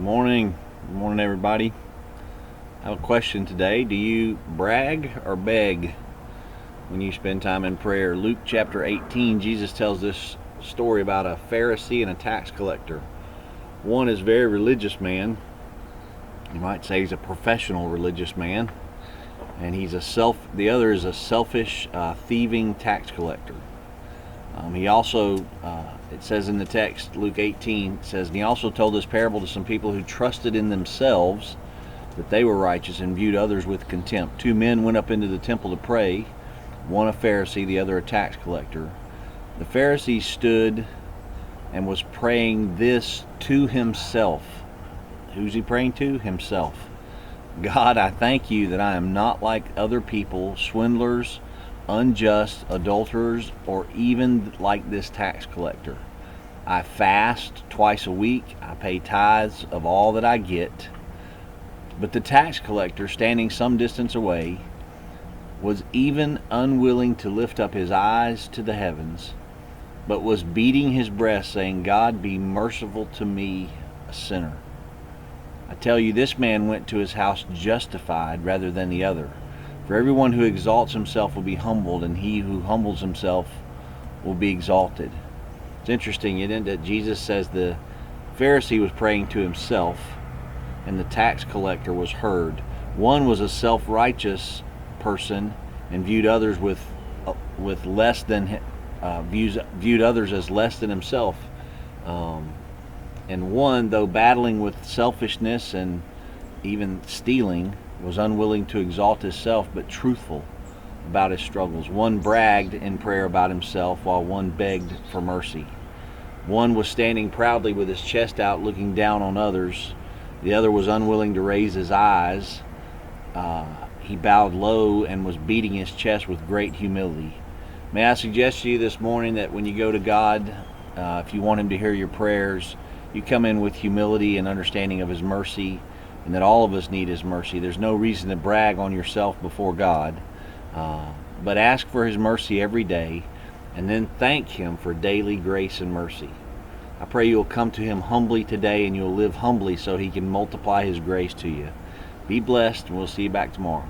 Good morning. Good morning, everybody. I have a question today. Do you brag or beg when you spend time in prayer? Luke chapter 18, Jesus tells this story about a Pharisee and a tax collector. One is a very religious man. You might say he's a professional religious man. And the other is a selfish, thieving tax collector. He also, it says in the text, Luke 18, it says, and he also told this parable to some people who trusted in themselves that they were righteous and viewed others with contempt. Two men went up into the temple to pray, one a Pharisee, the other a tax collector. The Pharisee stood and was praying this to himself. Who's he praying to? Himself. God, I thank you that I am not like other people, swindlers, unjust, adulterers, or even like this tax collector. I fast twice a week. I pay tithes of all that I get. But the tax collector, standing some distance away, was even unwilling to lift up his eyes to the heavens, but was beating his breast, saying, God, be merciful to me, a sinner. I tell you, this man went to his house justified rather than the other. For everyone who exalts himself will be humbled, and he who humbles himself will be exalted. It's interesting, isn't it, that Jesus says the Pharisee was praying to himself, and the tax collector was heard. One was a self-righteous person and viewed others with less than viewed others as less than himself. And one, though battling with selfishness and even stealing, was unwilling to exalt himself, but truthful about his struggles. One bragged in prayer about himself, while one begged for mercy. One was standing proudly with his chest out, looking down on others. The other was unwilling to raise his eyes. He bowed low and was beating his chest with great humility. May I suggest to you this morning that when you go to God, if you want Him to hear your prayers, you come in with humility and understanding of His mercy, and that all of us need His mercy. There's no reason to brag on yourself before God, but ask for His mercy every day, and then thank Him for daily grace and mercy. I pray you'll come to Him humbly today, and you'll live humbly so He can multiply His grace to you. Be blessed, and we'll see you back tomorrow.